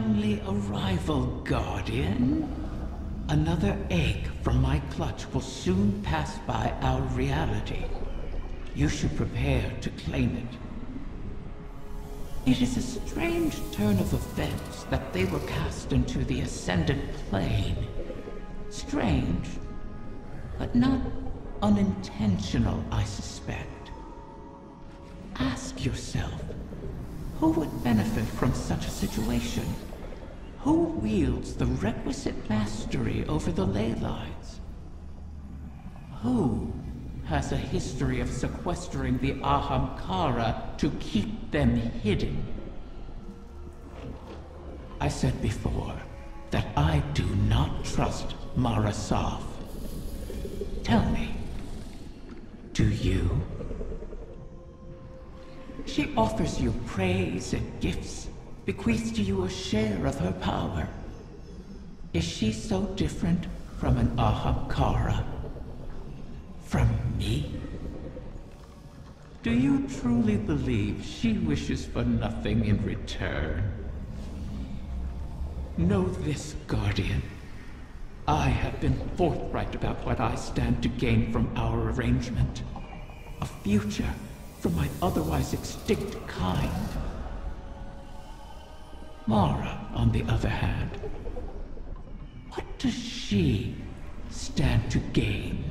timely arrival, Guardian. Another egg from my clutch will soon pass by our reality. You should prepare to claim it. It is a strange turn of events that they were cast into the Ascended Plane. Strange, but not unintentional, I suspect. Ask yourself, who would benefit from such a situation? Who wields the requisite mastery over the ley lines? Who has a history of sequestering the Ahamkara to keep them hidden? I said before that I do not trust Mara Saf. Tell me, do you? She offers you praise and gifts, bequeaths to you a share of her power. Is she so different from an Ahamkara? From me? Do you truly believe she wishes for nothing in return? Know this, Guardian. I have been forthright about what I stand to gain from our arrangement. A future for my otherwise extinct kind. Mara, on the other hand, what does she stand to gain?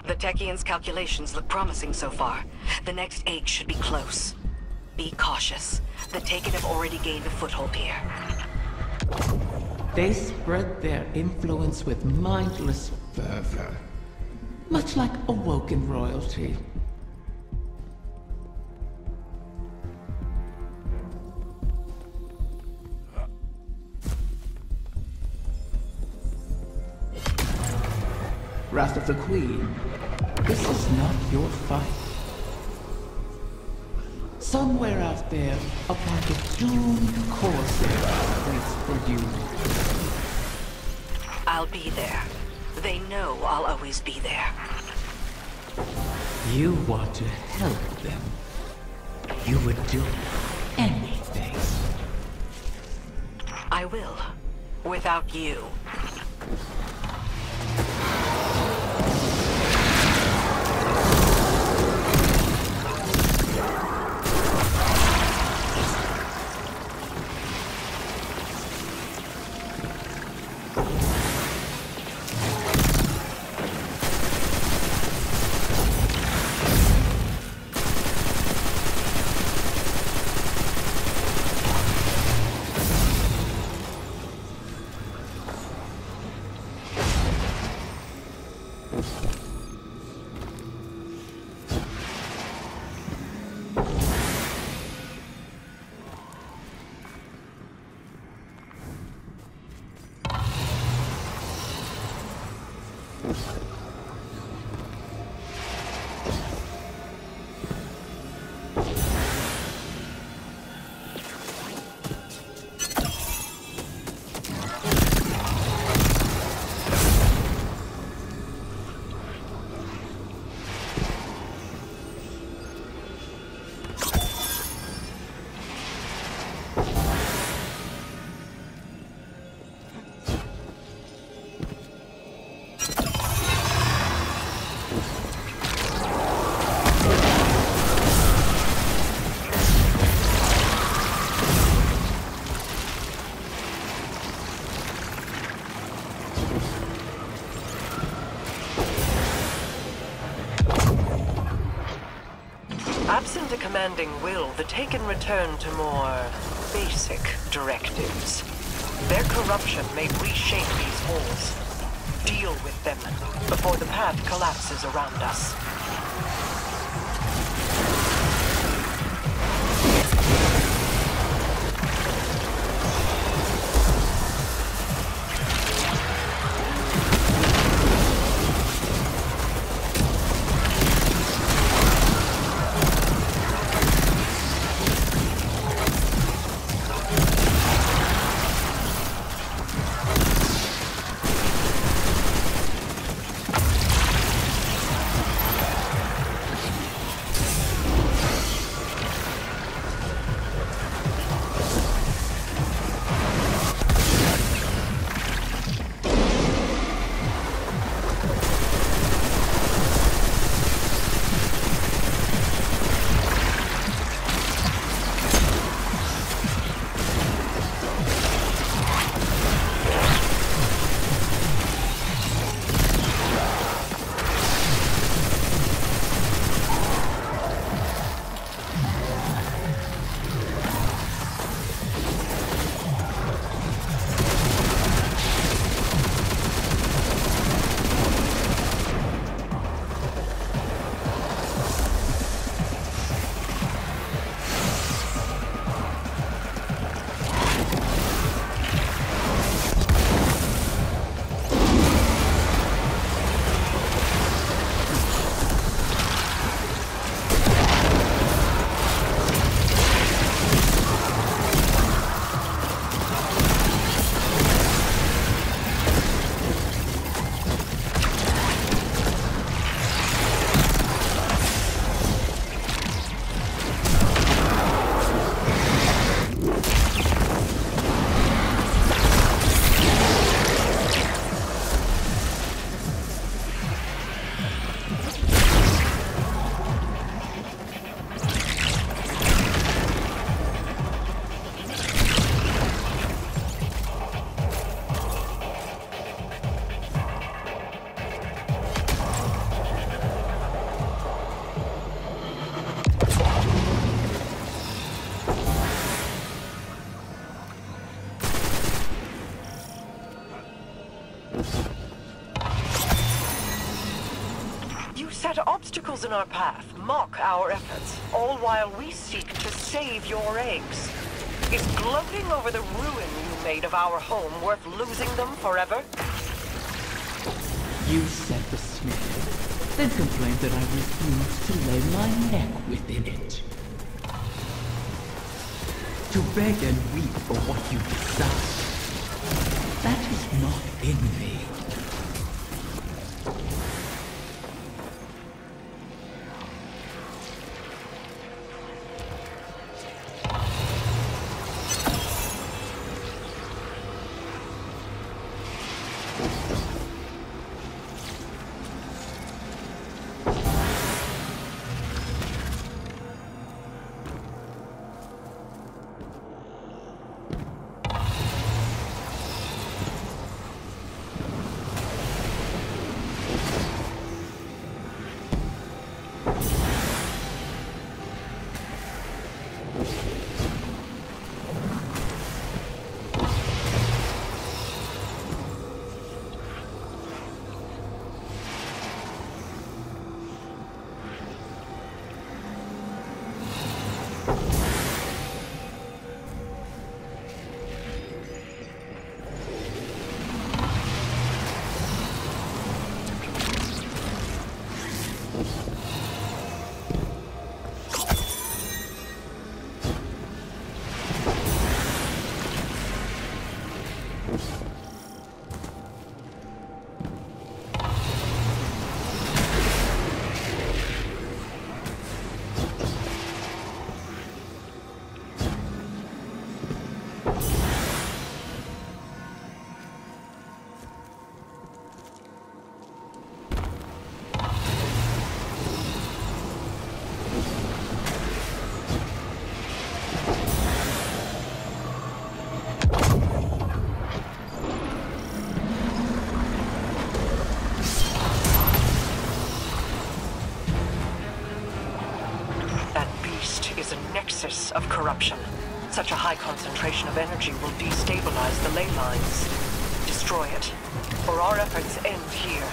The Techian's calculations look promising so far. The next egg should be close. Be cautious. The Taken have already gained a foothold here. They spread their influence with mindless fervor, much like awoken royalty. Wrath of the Queen, this is not your fight. Somewhere out there, upon the doomed Corsair waits for you. I'll be there. They know I'll always be there. You want to help them. You would do anything. I will. Without you. Absent a commanding will, the Taken return to more basic directives. Their corruption may reshape these holes. Deal with them before the path collapses around us. obstacles in our path, mock our efforts, all while we seek to save your eggs. Is gloating over the ruin you made of our home worth losing them forever? You set the snare, then complained that I refused to lay my neck within it. To beg and weep for what you desire. That is not in me. Of corruption. Such a high concentration of energy will destabilize the ley lines. Destroy it, or our efforts end here.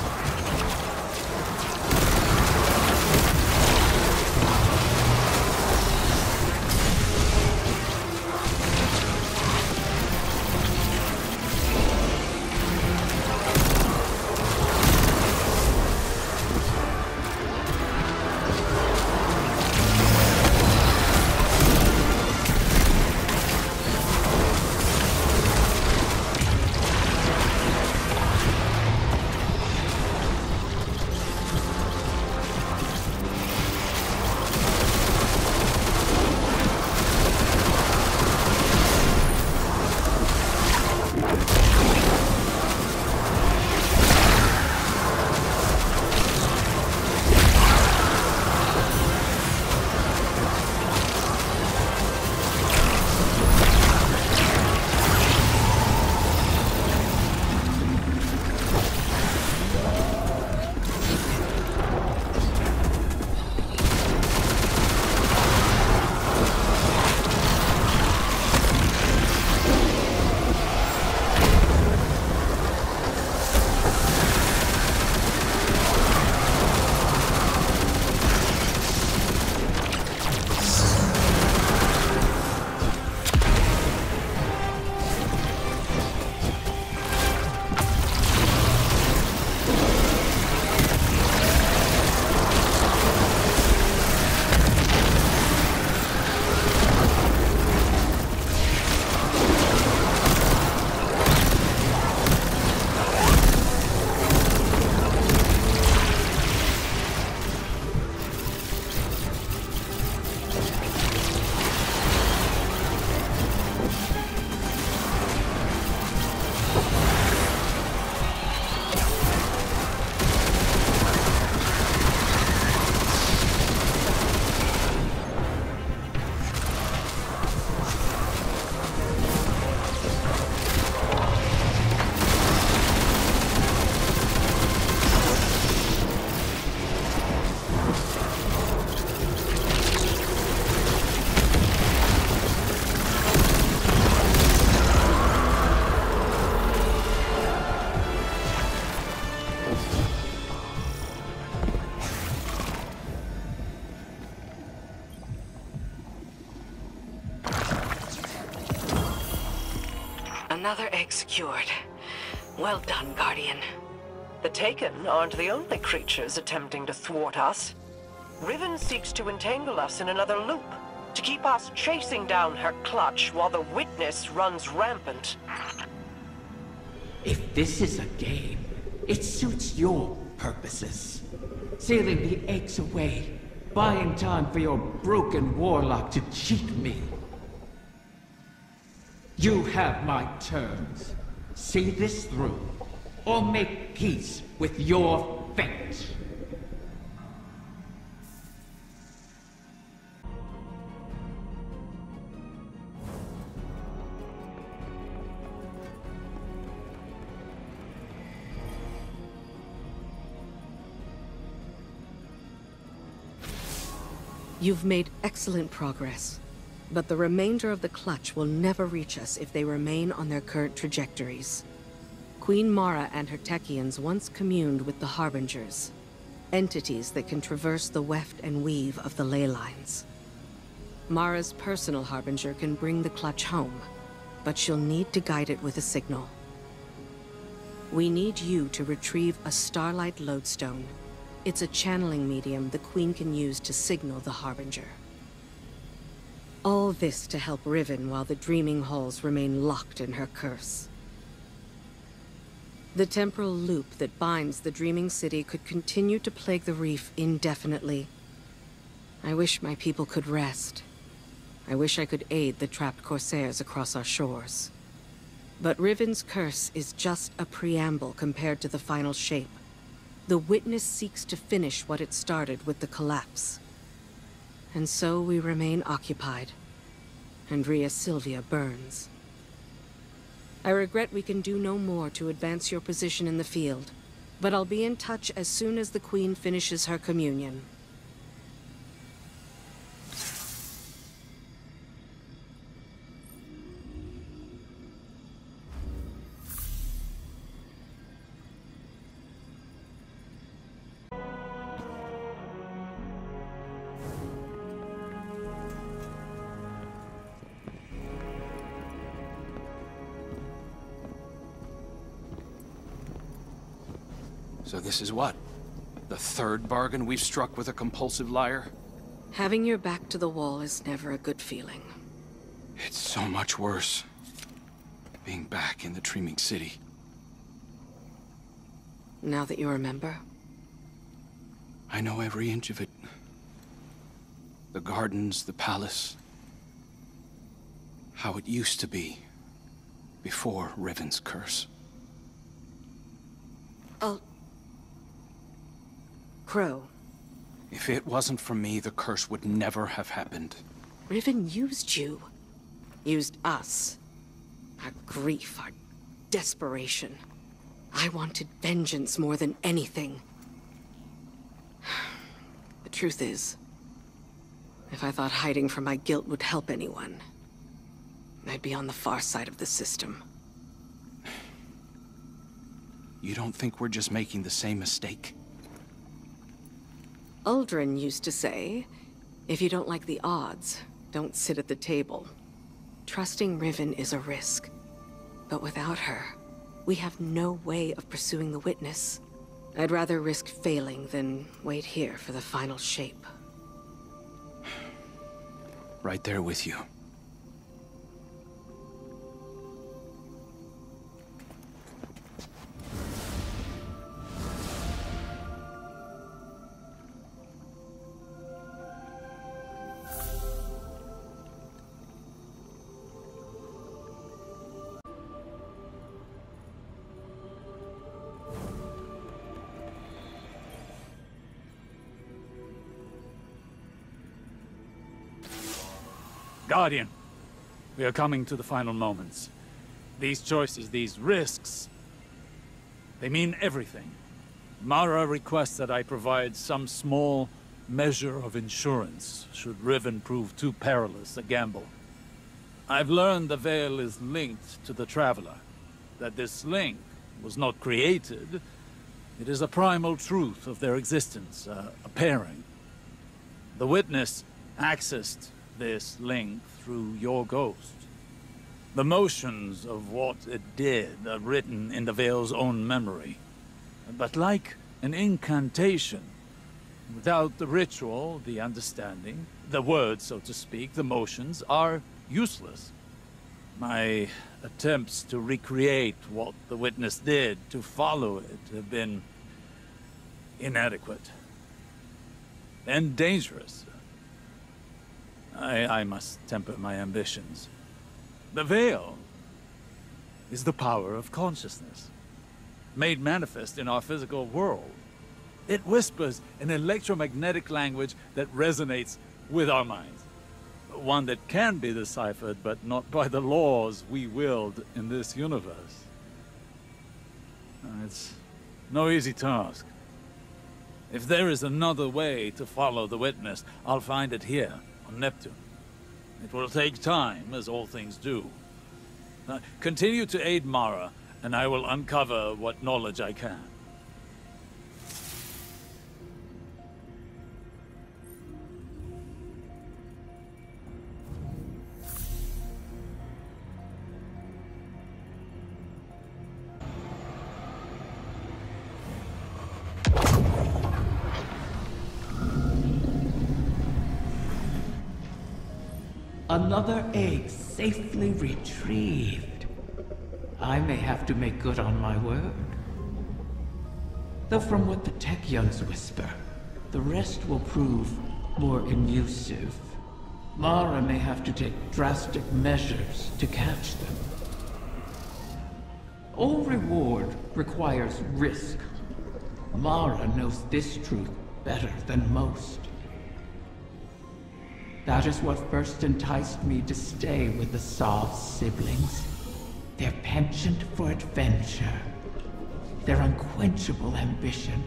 Another egg secured. Well done, Guardian. The Taken aren't the only creatures attempting to thwart us. Riven seeks to entangle us in another loop, to keep us chasing down her clutch while the Witness runs rampant. If this is a game, it suits your purposes. Sealing the eggs away, buying time for your broken warlock to cheat me. You have my terms. See this through, or make peace with your fate. You've made excellent progress, but the remainder of the clutch will never reach us if they remain on their current trajectories. Queen Mara and her Techians once communed with the Harbingers, entities that can traverse the weft and weave of the ley lines. Mara's personal Harbinger can bring the clutch home, but she'll need to guide it with a signal. We need you to retrieve a Starlight Lodestone. It's a channeling medium the Queen can use to signal the Harbinger. All this to help Riven while the Dreaming Halls remain locked in her curse. The temporal loop that binds the Dreaming City could continue to plague the reef indefinitely. I wish my people could rest. I wish I could aid the trapped Corsairs across our shores. But Riven's curse is just a preamble compared to the final shape. The Witness seeks to finish what it started with the collapse. And so we remain occupied. And Rhea Sylvia burns. I regret we can do no more to advance your position in the field, but I'll be in touch as soon as the Queen finishes her communion. So this is what? The third bargain we've struck with a compulsive liar? Having your back to the wall is never a good feeling. It's so much worse. Being back in the Dreaming City. Now that you remember? I know every inch of it. The gardens, the palace. How it used to be. Before Riven's curse. Crow. If it wasn't for me, the curse would never have happened. Riven used you. Used us. Our grief, our desperation. I wanted vengeance more than anything. The truth is, if I thought hiding from my guilt would help anyone, I'd be on the far side of the system. You don't think we're just making the same mistake? Uldren used to say, if you don't like the odds, don't sit at the table. Trusting Riven is a risk. But without her, we have no way of pursuing the Witness. I'd rather risk failing than wait here for the final shape. Right there with you. Guardian, we are coming to the final moments. These choices, these risks, they mean everything. Mara requests that I provide some small measure of insurance, should Riven prove too perilous a gamble. I've learned the Veil is linked to the Traveler, that this link was not created. It is a primal truth of their existence, a pairing. The Witness accessed this link through your ghost. The motions of what it did are written in the Veil's own memory. But like an incantation, without the ritual, the understanding, the words, so to speak, the motions are useless. My attempts to recreate what the witness did, to follow it, have been inadequate. And dangerous. I must temper my ambitions. The Veil is the power of consciousness, made manifest in our physical world. It whispers an electromagnetic language that resonates with our minds. One that can be deciphered, but not by the laws we wield in this universe. It's no easy task. If there is another way to follow the witness, I'll find it here, on Neptune. It will take time, as all things do. Continue to aid Mara, and I will uncover what knowledge I can. Another egg safely retrieved. I may have to make good on my word. Though from what the Techyons whisper, the rest will prove more elusive. Mara may have to take drastic measures to catch them. All reward requires risk. Mara knows this truth better than most. That is what first enticed me to stay with the Sov siblings. Their penchant for adventure. Their unquenchable ambition.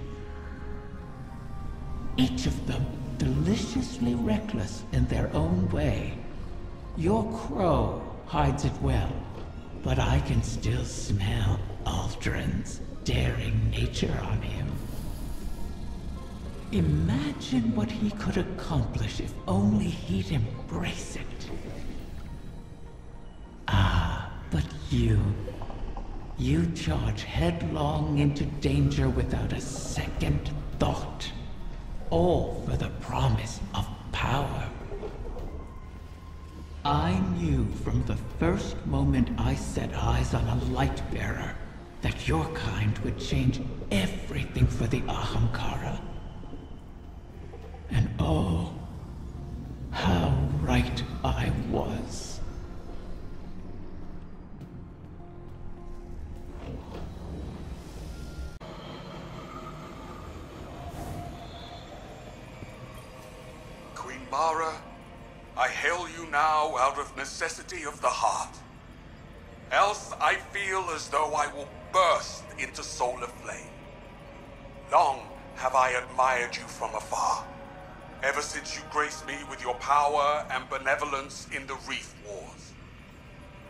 Each of them deliciously reckless in their own way. Your crow hides it well, but I can still smell Aldrin's daring nature on him. Imagine what he could accomplish if only he'd embrace it. Ah, but you charge headlong into danger without a second thought. All for the promise of power. I knew from the first moment I set eyes on a light bearer that your kind would change everything for the Ahamkara. And oh, how right I was. Queen Mara, I hail you now out of necessity of the heart. Else I feel as though I will burst into solar flame. Long have I admired you from afar. Ever since you graced me with your power and benevolence in the Reef Wars.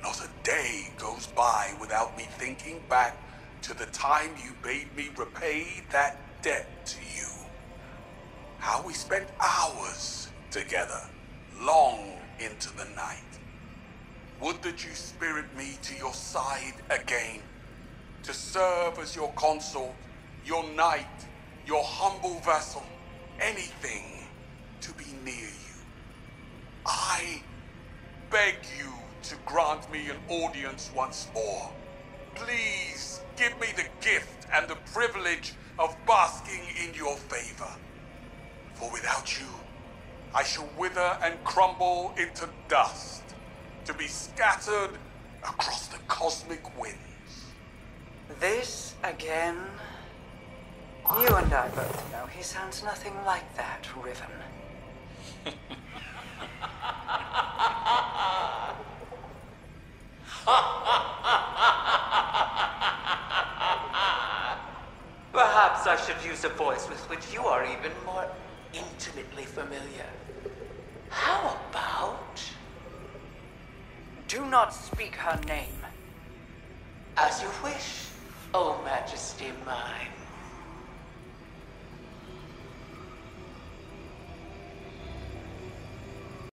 Not a day goes by without me thinking back to the time you bade me repay that debt to you. How we spent hours together, long into the night. Would that you spirit me to your side again, to serve as your consort, your knight, your humble vassal, anything to be near you. I beg you to grant me an audience once more. Please give me the gift and the privilege of basking in your favor. For without you, I shall wither and crumble into dust, to be scattered across the cosmic winds. This again? You and I both know he sounds nothing like that, Riven. Perhaps I should use a voice with which you are even more intimately familiar. How about... Do not speak her name. As you wish, O Majesty mine.